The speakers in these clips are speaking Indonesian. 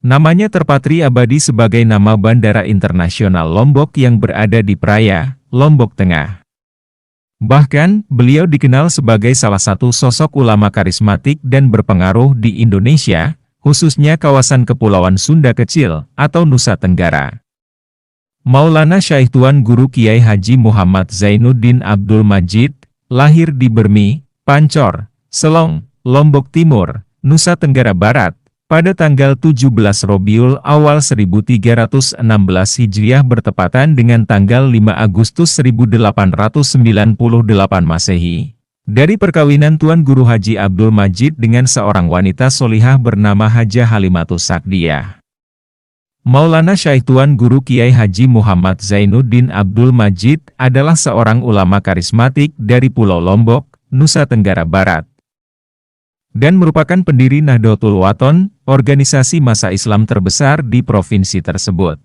Namanya terpatri abadi sebagai nama Bandara Internasional Lombok yang berada di Praia, Lombok Tengah. Bahkan, beliau dikenal sebagai salah satu sosok ulama karismatik dan berpengaruh di Indonesia, khususnya kawasan Kepulauan Sunda Kecil, atau Nusa Tenggara. Maulana Syekh Tuan Guru Kiai Haji Muhammad Zainuddin Abdul Majid, lahir di Bermi, Pancor, Selong, Lombok Timur, Nusa Tenggara Barat, pada tanggal 17 Robiul Awal 1316 Hijriah bertepatan dengan tanggal 5 Agustus 1898 Masehi. Dari perkawinan Tuan Guru Haji Abdul Majid dengan seorang wanita solihah bernama Hajah Halimatus Sakdiyah. Maulana Syekh Tuan Guru Kiai Haji Muhammad Zainuddin Abdul Majid adalah seorang ulama karismatik dari Pulau Lombok, Nusa Tenggara Barat, dan merupakan pendiri Nahdlatul Wathon, organisasi massa Islam terbesar di provinsi tersebut.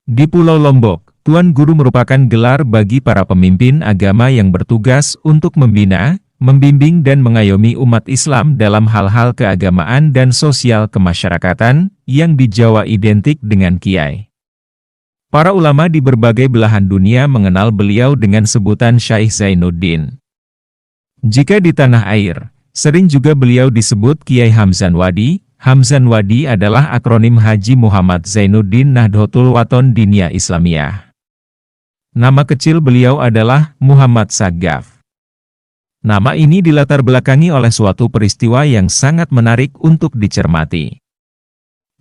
Di Pulau Lombok, Tuan Guru merupakan gelar bagi para pemimpin agama yang bertugas untuk membina, membimbing dan mengayomi umat Islam dalam hal-hal keagamaan dan sosial kemasyarakatan, yang di Jawa identik dengan Kiai. Para ulama di berbagai belahan dunia mengenal beliau dengan sebutan Syekh Zainuddin. Jika di tanah air, sering juga beliau disebut Kiai Hamzan Wadi. Hamzan Wadi adalah akronim Haji Muhammad Zainuddin Nahdlatul Wathon Diniyah Islamiyah. Nama kecil beliau adalah Muhammad Sagaf. Nama ini dilatar belakangi oleh suatu peristiwa yang sangat menarik untuk dicermati,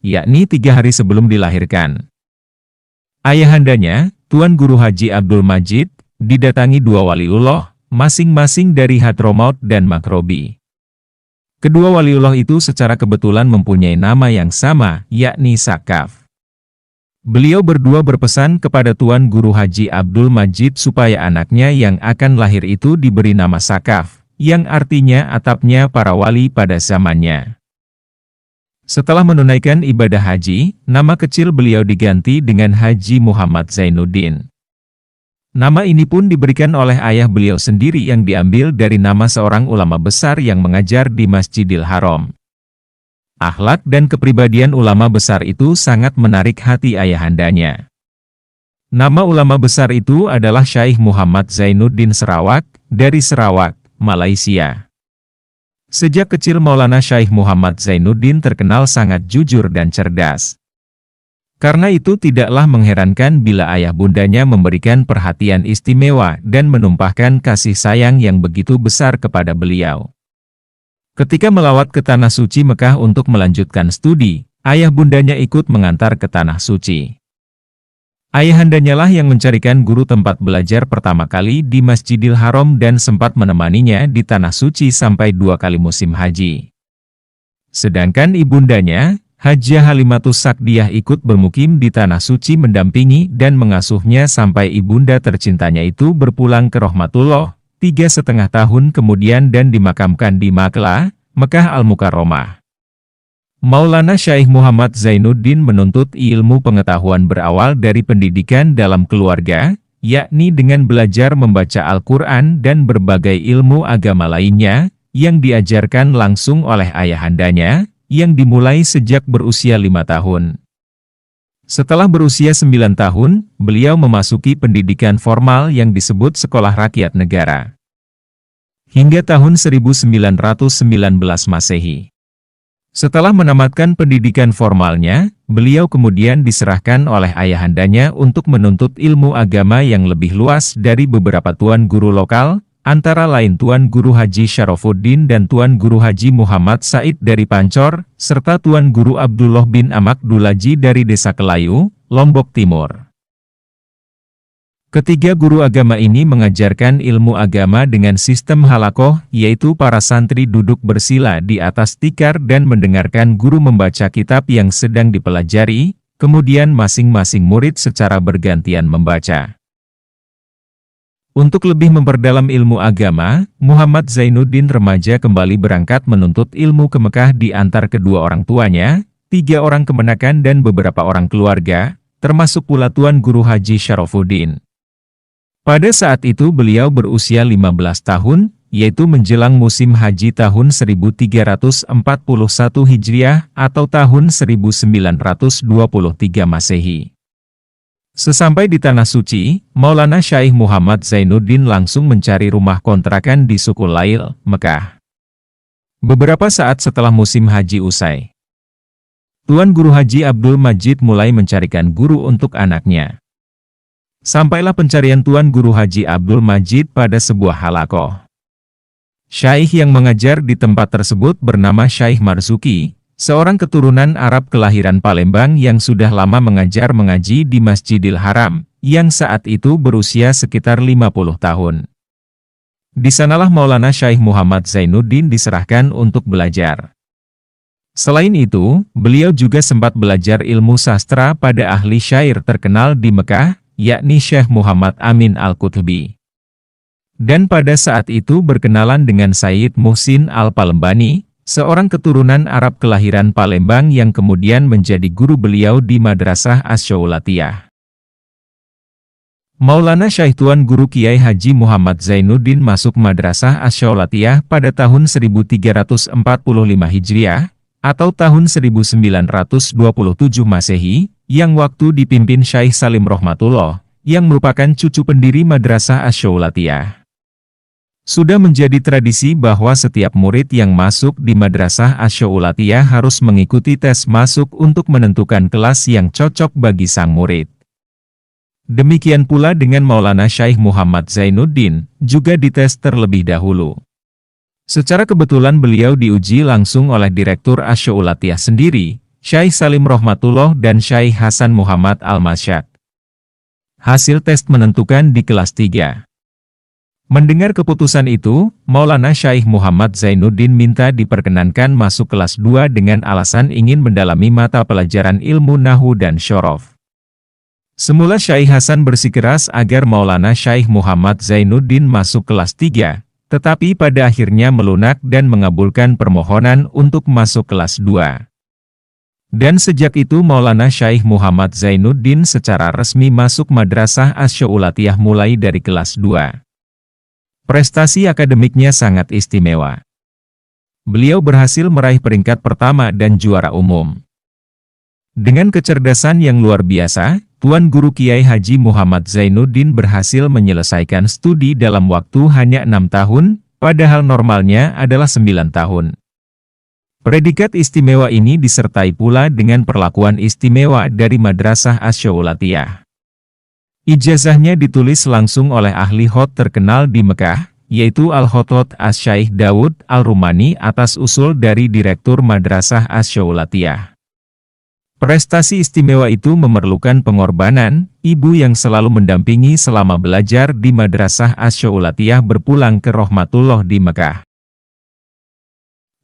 yakni 3 hari sebelum dilahirkan. Ayahandanya, Tuan Guru Haji Abdul Majid, didatangi 2 waliullah, masing-masing dari Hadramaut dan Makrobi. Kedua waliullah itu secara kebetulan mempunyai nama yang sama, yakni Sakaf. Beliau berdua berpesan kepada Tuan Guru Haji Abdul Majid supaya anaknya yang akan lahir itu diberi nama Sakaf, yang artinya atapnya para wali pada zamannya. Setelah menunaikan ibadah haji, nama kecil beliau diganti dengan Haji Muhammad Zainuddin. Nama ini pun diberikan oleh ayah beliau sendiri yang diambil dari nama seorang ulama besar yang mengajar di Masjidil Haram. Akhlak dan kepribadian ulama besar itu sangat menarik hati ayahandanya. Nama ulama besar itu adalah Syekh Muhammad Zainuddin Sarawak, dari Sarawak, Malaysia. Sejak kecil Maulana Syekh Muhammad Zainuddin terkenal sangat jujur dan cerdas. Karena itu tidaklah mengherankan bila ayah bundanya memberikan perhatian istimewa dan menumpahkan kasih sayang yang begitu besar kepada beliau. Ketika melawat ke Tanah Suci Mekah untuk melanjutkan studi, ayah bundanya ikut mengantar ke Tanah Suci. Ayahandanya lah yang mencarikan guru tempat belajar pertama kali di Masjidil Haram dan sempat menemaninya di Tanah Suci sampai 2 kali musim haji. Sedangkan ibundanya, Hajah Halimatus Sakdiyah ikut bermukim di Tanah Suci mendampingi dan mengasuhnya sampai ibunda tercintanya itu berpulang ke rahmatullah, 3,5 tahun kemudian dan dimakamkan di Makkah, Mekah Al-Mukarramah. Maulana Syekh Muhammad Zainuddin menuntut ilmu pengetahuan berawal dari pendidikan dalam keluarga, yakni dengan belajar membaca Al-Quran dan berbagai ilmu agama lainnya, yang diajarkan langsung oleh ayahandanya, yang dimulai sejak berusia 5 tahun. Setelah berusia 9 tahun, beliau memasuki pendidikan formal yang disebut Sekolah Rakyat Negara. Hingga tahun 1919 Masehi. Setelah menamatkan pendidikan formalnya, beliau kemudian diserahkan oleh ayahandanya untuk menuntut ilmu agama yang lebih luas dari beberapa tuan guru lokal, antara lain Tuan Guru Haji Syarafuddin dan Tuan Guru Haji Muhammad Said dari Pancor, serta Tuan Guru Abdullah bin Amak Dulaji dari Desa Kelayu, Lombok Timur. Ketiga guru agama ini mengajarkan ilmu agama dengan sistem halakoh, yaitu para santri duduk bersila di atas tikar dan mendengarkan guru membaca kitab yang sedang dipelajari, kemudian masing-masing murid secara bergantian membaca. Untuk lebih memperdalam ilmu agama, Muhammad Zainuddin remaja kembali berangkat menuntut ilmu ke Mekah diantar kedua orang tuanya, 3 orang kemenakan dan beberapa orang keluarga, termasuk pula Tuan Guru Haji Syarafuddin. Pada saat itu beliau berusia 15 tahun, yaitu menjelang musim haji tahun 1341 Hijriah atau tahun 1923 Masehi. Sesampai di Tanah Suci, Maulana Syaikh Muhammad Zainuddin langsung mencari rumah kontrakan di Suku Lail, Mekah. Beberapa saat setelah musim haji usai, Tuan Guru Haji Abdul Majid mulai mencarikan guru untuk anaknya. Sampailah pencarian Tuan Guru Haji Abdul Majid pada sebuah halakoh. Syaikh yang mengajar di tempat tersebut bernama Syaikh Marzuki, seorang keturunan Arab kelahiran Palembang yang sudah lama mengajar mengaji di Masjidil Haram, yang saat itu berusia sekitar 50 tahun. Di sanalah Maulana Syaikh Muhammad Zainuddin diserahkan untuk belajar. Selain itu, beliau juga sempat belajar ilmu sastra pada ahli syair terkenal di Mekah, yakni Syekh Muhammad Amin Al-Qutubi. Dan pada saat itu berkenalan dengan Sayyid Muhsin Al-Palembani, seorang keturunan Arab kelahiran Palembang yang kemudian menjadi guru beliau di Madrasah Asy-Syaulatiyah. Maulana Syaikh Tuan Guru Kiai Haji Muhammad Zainuddin masuk Madrasah Asy-Syaulatiyah pada tahun 1345 Hijriah, atau tahun 1927 Masehi, yang waktu dipimpin Syaikh Salim Rohmatullah, yang merupakan cucu pendiri Madrasah Asy-Syaulatiyah. Sudah menjadi tradisi bahwa setiap murid yang masuk di Madrasah Asy-Syaulatiyah harus mengikuti tes masuk untuk menentukan kelas yang cocok bagi sang murid. Demikian pula dengan Maulana Syaikh Muhammad Zainuddin, juga dites terlebih dahulu. Secara kebetulan beliau diuji langsung oleh Direktur Asy-Syaulatiyah sendiri, Syaikh Salim Rohmatullah dan Syaikh Hasan Muhammad Al-Masyad. Hasil tes menentukan di kelas 3. Mendengar keputusan itu, Maulana Syaikh Muhammad Zainuddin minta diperkenankan masuk kelas 2 dengan alasan ingin mendalami mata pelajaran ilmu Nahwu dan Syaraf. Semula Syaikh Hasan bersikeras agar Maulana Syaikh Muhammad Zainuddin masuk kelas 3, tetapi pada akhirnya melunak dan mengabulkan permohonan untuk masuk kelas 2. Dan sejak itu Maulana Syaikh Muhammad Zainuddin secara resmi masuk Madrasah Asy-Syaulatiyah mulai dari kelas 2. Prestasi akademiknya sangat istimewa. Beliau berhasil meraih peringkat pertama dan juara umum. Dengan kecerdasan yang luar biasa, Tuan Guru Kiai Haji Muhammad Zainuddin berhasil menyelesaikan studi dalam waktu hanya 6 tahun, padahal normalnya adalah 9 tahun. Predikat istimewa ini disertai pula dengan perlakuan istimewa dari Madrasah Asy-Syaulatiyah. Ijazahnya ditulis langsung oleh ahli hot terkenal di Mekah, yaitu Al-Khattot Asy-Syaikh Daud Al-Rumani atas usul dari Direktur Madrasah Asy-Syaulatiyah. Prestasi istimewa itu memerlukan pengorbanan. Ibu yang selalu mendampingi selama belajar di Madrasah Asy-Syaulatiyah berpulang ke Rohmatullah di Mekah.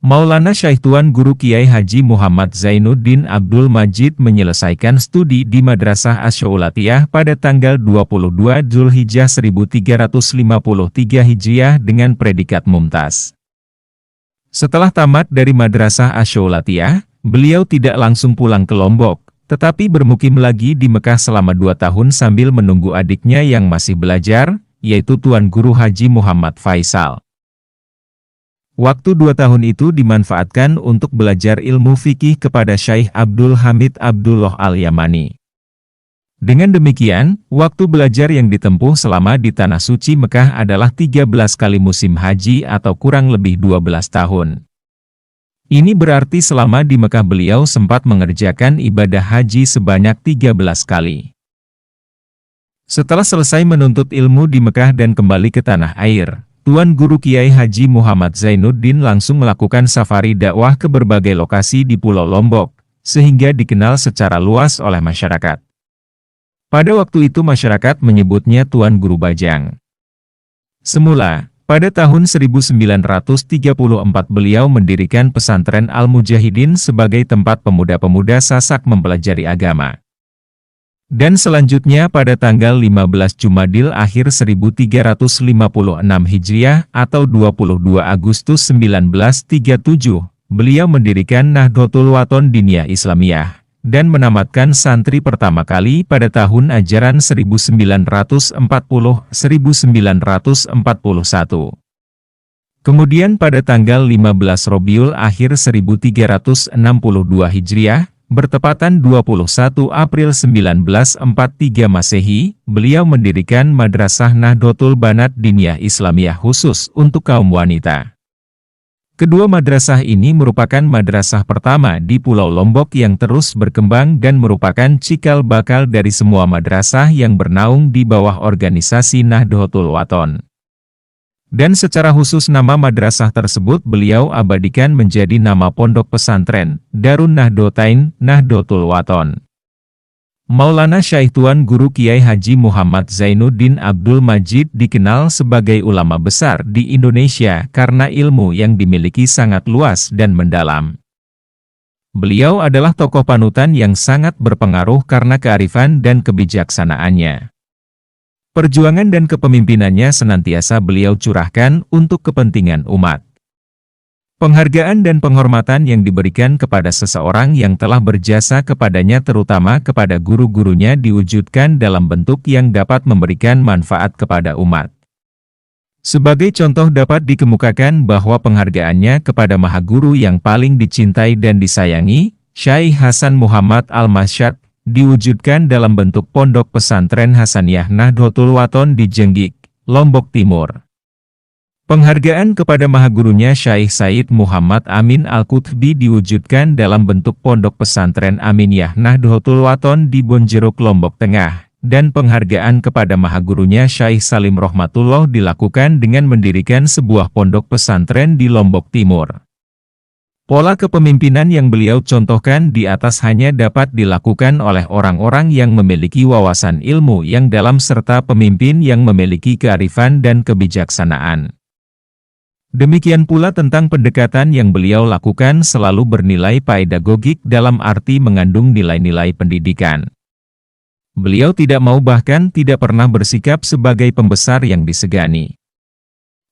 Maulana Syaikh Tuan Guru Kiai Haji Muhammad Zainuddin Abdul Majid menyelesaikan studi di Madrasah Asy-Syaulatiyah pada tanggal 22 Zulhijjah 1353 Hijriah dengan predikat mumtaz. Setelah tamat dari Madrasah Asy-Syaulatiyah, beliau tidak langsung pulang ke Lombok, tetapi bermukim lagi di Mekah selama 2 tahun sambil menunggu adiknya yang masih belajar, yaitu Tuan Guru Haji Muhammad Faisal. Waktu 2 tahun itu dimanfaatkan untuk belajar ilmu fikih kepada Syaikh Abdul Hamid Abdullah Al-Yamani. Dengan demikian, waktu belajar yang ditempuh selama di Tanah Suci Mekah adalah 13 kali musim haji atau kurang lebih 12 tahun. Ini berarti selama di Mekah beliau sempat mengerjakan ibadah haji sebanyak 13 kali. Setelah selesai menuntut ilmu di Mekah dan kembali ke tanah air, Tuan Guru Kiai Haji Muhammad Zainuddin langsung melakukan safari dakwah ke berbagai lokasi di Pulau Lombok, sehingga dikenal secara luas oleh masyarakat. Pada waktu itu masyarakat menyebutnya Tuan Guru Bajang. Semula, pada tahun 1934 beliau mendirikan pesantren Al-Mujahidin sebagai tempat pemuda-pemuda Sasak mempelajari agama. Dan selanjutnya pada tanggal 15 Jumadil akhir 1356 Hijriah atau 22 Agustus 1937, beliau mendirikan Nahdlatul Wathon Diniyah Islamiyah dan menamatkan santri pertama kali pada tahun ajaran 1940-1941. Kemudian pada tanggal 15 Robiul Akhir 1362 Hijriah, bertepatan 21 April 1943 Masehi, beliau mendirikan Madrasah Nahdlatul Banat Diniyah Islamiyah khusus untuk kaum wanita. Kedua madrasah ini merupakan madrasah pertama di Pulau Lombok yang terus berkembang dan merupakan cikal bakal dari semua madrasah yang bernaung di bawah organisasi Nahdlatul Wathon. Dan secara khusus nama madrasah tersebut beliau abadikan menjadi nama pondok pesantren, Darun Nahdlatain, Nahdlatul Wathon. Maulana Syekh Tuan Guru Kiai Haji Muhammad Zainuddin Abdul Majid dikenal sebagai ulama besar di Indonesia karena ilmu yang dimiliki sangat luas dan mendalam. Beliau adalah tokoh panutan yang sangat berpengaruh karena kearifan dan kebijaksanaannya. Perjuangan dan kepemimpinannya senantiasa beliau curahkan untuk kepentingan umat. Penghargaan dan penghormatan yang diberikan kepada seseorang yang telah berjasa kepadanya terutama kepada guru-gurunya diwujudkan dalam bentuk yang dapat memberikan manfaat kepada umat. Sebagai contoh dapat dikemukakan bahwa penghargaannya kepada Maha Guru yang paling dicintai dan disayangi, Syekh Hasan Muhammad Al-Masyad, diwujudkan dalam bentuk pondok pesantren Hasaniyah Nahdlatul Wathon di Jenggik, Lombok Timur. Penghargaan kepada Maha Gurunya Syekh Said Muhammad Amin Al-Qutbi diwujudkan dalam bentuk pondok pesantren Aminiyah Nahdlatul Wathon di Bonjeruk, Lombok Tengah, dan penghargaan kepada Maha Gurunya Syekh Salim Rohmatullah dilakukan dengan mendirikan sebuah pondok pesantren di Lombok Timur. Pola kepemimpinan yang beliau contohkan di atas hanya dapat dilakukan oleh orang-orang yang memiliki wawasan ilmu yang dalam serta pemimpin yang memiliki kearifan dan kebijaksanaan. Demikian pula tentang pendekatan yang beliau lakukan selalu bernilai pedagogik dalam arti mengandung nilai-nilai pendidikan. Beliau tidak mau bahkan tidak pernah bersikap sebagai pembesar yang disegani.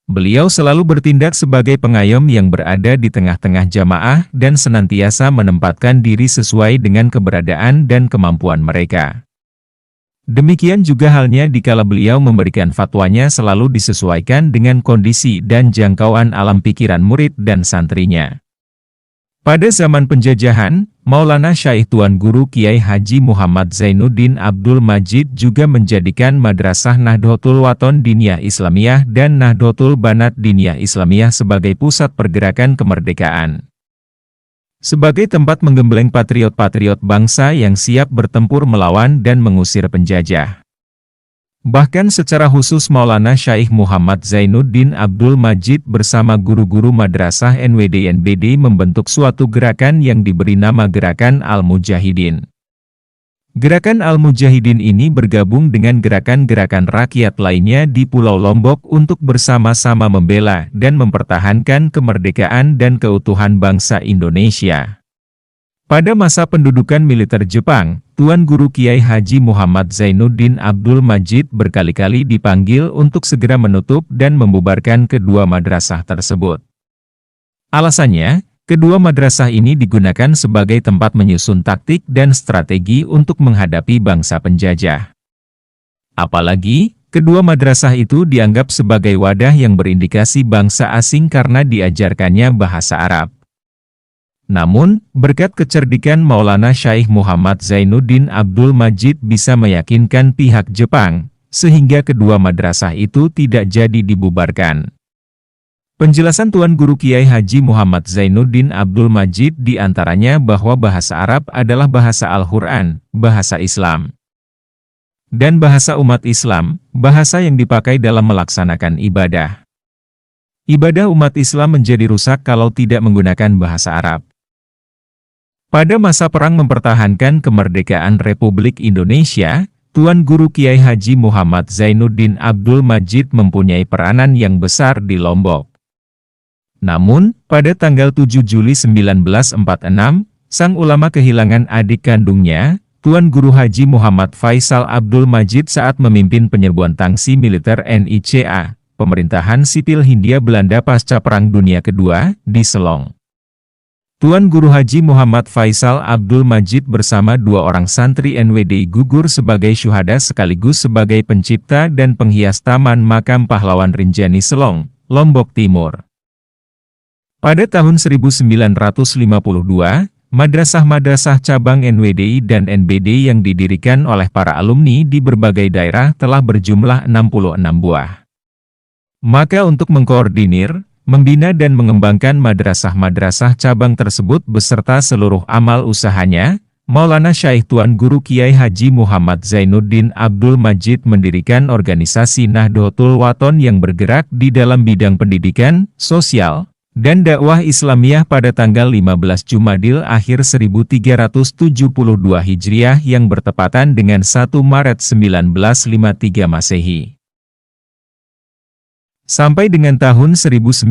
Beliau selalu bertindak sebagai pengayom yang berada di tengah-tengah jamaah dan senantiasa menempatkan diri sesuai dengan keberadaan dan kemampuan mereka. Demikian juga halnya dikala beliau memberikan fatwanya selalu disesuaikan dengan kondisi dan jangkauan alam pikiran murid dan santrinya. Pada zaman penjajahan, Maulana Syekh Tuan Guru Kiai Haji Muhammad Zainuddin Abdul Majid juga menjadikan Madrasah Nahdlatul Wathon Diniyah Islamiyah dan Nahdlatul Banat Diniyah Islamiyah sebagai pusat pergerakan kemerdekaan. Sebagai tempat menggembleng patriot-patriot bangsa yang siap bertempur melawan dan mengusir penjajah. Bahkan secara khusus Maulana Syekh Muhammad Zainuddin Abdul Majid bersama guru-guru Madrasah NWD-NBD membentuk suatu gerakan yang diberi nama Gerakan Al-Mujahidin. Gerakan Al-Mujahidin ini bergabung dengan gerakan-gerakan rakyat lainnya di Pulau Lombok untuk bersama-sama membela dan mempertahankan kemerdekaan dan keutuhan bangsa Indonesia. Pada masa pendudukan militer Jepang, Tuan Guru Kiai Haji Muhammad Zainuddin Abdul Majid berkali-kali dipanggil untuk segera menutup dan membubarkan kedua madrasah tersebut. Alasannya, kedua madrasah ini digunakan sebagai tempat menyusun taktik dan strategi untuk menghadapi bangsa penjajah. Apalagi, kedua madrasah itu dianggap sebagai wadah yang berindikasi bangsa asing karena diajarkannya bahasa Arab. Namun, berkat kecerdikan Maulana Syekh Muhammad Zainuddin Abdul Majid bisa meyakinkan pihak Jepang, sehingga kedua madrasah itu tidak jadi dibubarkan. Penjelasan Tuan Guru Kiai Haji Muhammad Zainuddin Abdul Majid diantaranya bahwa bahasa Arab adalah bahasa Al-Quran, bahasa Islam. Dan bahasa umat Islam, bahasa yang dipakai dalam melaksanakan ibadah. Ibadah umat Islam menjadi rusak kalau tidak menggunakan bahasa Arab. Pada masa perang mempertahankan kemerdekaan Republik Indonesia, Tuan Guru Kiai Haji Muhammad Zainuddin Abdul Majid mempunyai peranan yang besar di Lombok. Namun, pada tanggal 7 Juli 1946, sang ulama kehilangan adik kandungnya, Tuan Guru Haji Muhammad Faisal Abdul Majid saat memimpin penyerbuan tangsi militer NICA, Pemerintahan Sipil Hindia Belanda pasca Perang Dunia Kedua, di Selong. Tuan Guru Haji Muhammad Faisal Abdul Majid bersama dua orang santri NWD gugur sebagai syuhada sekaligus sebagai pencipta dan penghias Taman Makam Pahlawan Rinjani Selong, Lombok Timur. Pada tahun 1952, madrasah-madrasah cabang NWDI dan NBD yang didirikan oleh para alumni di berbagai daerah telah berjumlah 66 buah. Maka untuk mengkoordinir, membina dan mengembangkan madrasah-madrasah cabang tersebut beserta seluruh amal usahanya, Maulana Syekh Tuan Guru Kiai Haji Muhammad Zainuddin Abdul Majid mendirikan organisasi Nahdlatul Wathon yang bergerak di dalam bidang pendidikan, sosial, dan dakwah Islamiyah pada tanggal 15 Jumadil akhir 1372 Hijriah yang bertepatan dengan 1 Maret 1953 Masehi. Sampai dengan tahun 1997,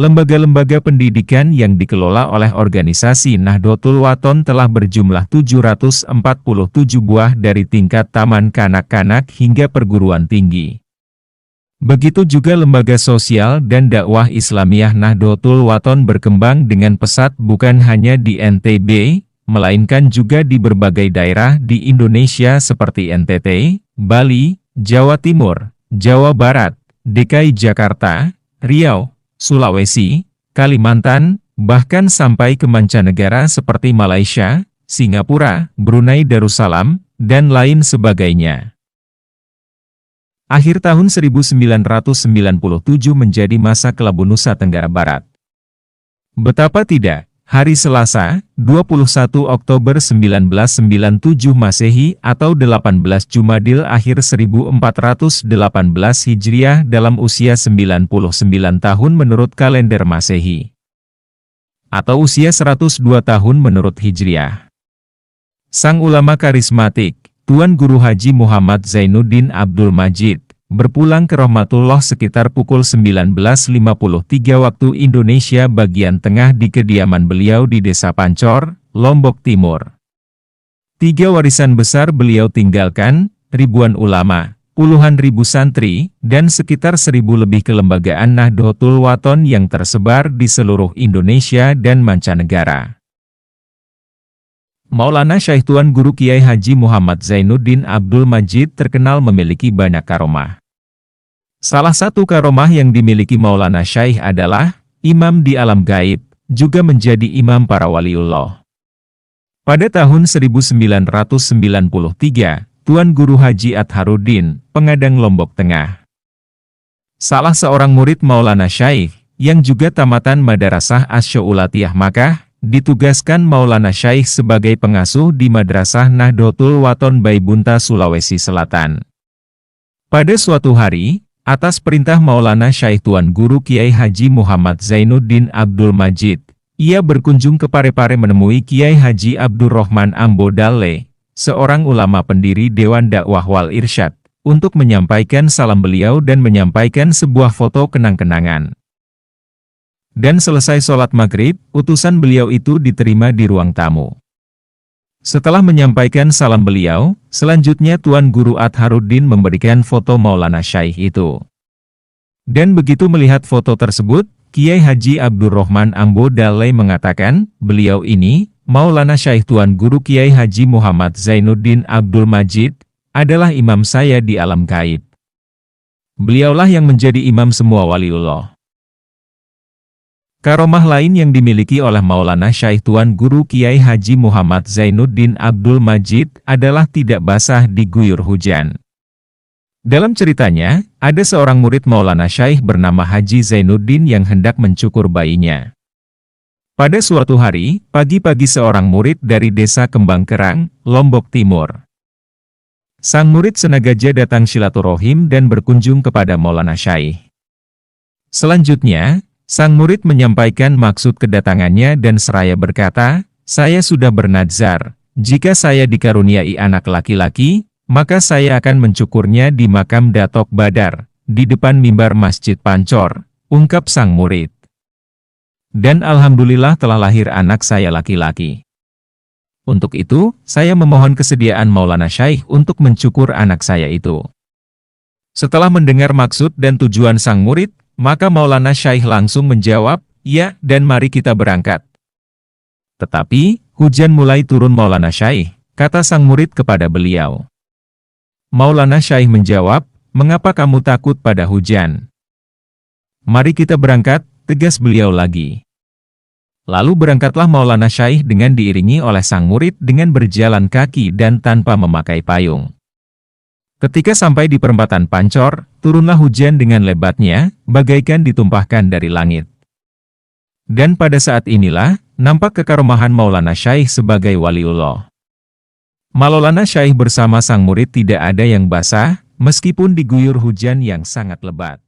lembaga-lembaga pendidikan yang dikelola oleh organisasi Nahdlatul Wathon telah berjumlah 747 buah dari tingkat taman kanak-kanak hingga perguruan tinggi. Begitu juga lembaga sosial dan dakwah Islamiyah Nahdlatul Wathon berkembang dengan pesat bukan hanya di NTB, melainkan juga di berbagai daerah di Indonesia seperti NTT, Bali, Jawa Timur, Jawa Barat, DKI Jakarta, Riau, Sulawesi, Kalimantan, bahkan sampai ke mancanegara seperti Malaysia, Singapura, Brunei Darussalam, dan lain sebagainya. Akhir tahun 1997 menjadi masa kelabu Nusa Tenggara Barat. Betapa tidak, hari Selasa, 21 Oktober 1997 Masehi atau 18 Jumadil akhir 1418 Hijriah dalam usia 99 tahun menurut kalender Masehi. Atau usia 102 tahun menurut Hijriah. Sang ulama karismatik, Tuan Guru Haji Muhammad Zainuddin Abdul Majid, berpulang ke rahmatullah sekitar pukul 19.53 waktu Indonesia bagian tengah di kediaman beliau di Desa Pancor, Lombok Timur. 3 warisan besar beliau tinggalkan, ribuan ulama, puluhan ribu santri, dan sekitar 1.000 lebih kelembagaan Nahdlatul Wathon yang tersebar di seluruh Indonesia dan mancanegara. Maulana Syekh Tuan Guru Kiai Haji Muhammad Zainuddin Abdul Majid terkenal memiliki banyak karomah. Salah satu karomah yang dimiliki Maulana Syekh adalah imam di alam gaib, juga menjadi imam para waliullah. Pada tahun 1993, Tuan Guru Haji Atharuddin, Pengadang Lombok Tengah, salah seorang murid Maulana Syekh, yang juga tamatan Madrasah Asy-Syaulatiyah Makkah, ditugaskan Maulana Syekh sebagai pengasuh di Madrasah Nahdlatul Wathon Baibunta, Sulawesi Selatan. Pada suatu hari, atas perintah Maulana Syekh Tuan Guru Kiai Haji Muhammad Zainuddin Abdul Majid, ia berkunjung ke Parepare menemui Kiai Haji Abdurrahman Ambo Dalle, seorang ulama pendiri Dewan Dakwah Wal Irsyad, untuk menyampaikan salam beliau dan menyampaikan sebuah foto kenang-kenangan. Dan selesai sholat maghrib, utusan beliau itu diterima di ruang tamu. Setelah menyampaikan salam beliau, selanjutnya Tuan Guru Atharuddin memberikan foto Maulana Syekh itu. Dan begitu melihat foto tersebut, Kiai Haji Abdurrahman Ambo Dalle mengatakan, beliau ini, Maulana Syekh Tuan Guru Kiai Haji Muhammad Zainuddin Abdul Majid, adalah imam saya di alam gaib. Beliaulah yang menjadi imam semua waliullah. Karomah lain yang dimiliki oleh Maulana Syekh Tuan Guru Kiai Haji Muhammad Zainuddin Abdul Majid adalah tidak basah diguyur hujan. Dalam ceritanya, ada seorang murid Maulana Syekh bernama Haji Zainuddin yang hendak mencukur bayinya. Pada suatu hari, pagi-pagi seorang murid dari desa Kembang Kerang, Lombok Timur. Sang murid sengaja datang silaturahim dan berkunjung kepada Maulana Syekh. Selanjutnya, sang murid menyampaikan maksud kedatangannya dan seraya berkata, saya sudah bernadzar, jika saya dikaruniai anak laki-laki, maka saya akan mencukurnya di makam Datok Badar, di depan mimbar Masjid Pancor, ungkap sang murid. Dan alhamdulillah telah lahir anak saya laki-laki. Untuk itu, saya memohon kesediaan Maulana Syekh untuk mencukur anak saya itu. Setelah mendengar maksud dan tujuan sang murid, maka Maulana Syekh langsung menjawab, ya, dan mari kita berangkat. Tetapi, hujan mulai turun Maulana Syekh, kata sang murid kepada beliau. Maulana Syekh menjawab, mengapa kamu takut pada hujan? Mari kita berangkat, tegas beliau lagi. Lalu berangkatlah Maulana Syaikh dengan diiringi oleh sang murid dengan berjalan kaki dan tanpa memakai payung. Ketika sampai di perempatan Pancor, turunlah hujan dengan lebatnya, bagaikan ditumpahkan dari langit. Dan pada saat inilah, nampak kekaromahan Maulana Syaikh sebagai waliullah. Maulana Syaikh bersama sang murid tidak ada yang basah, meskipun diguyur hujan yang sangat lebat.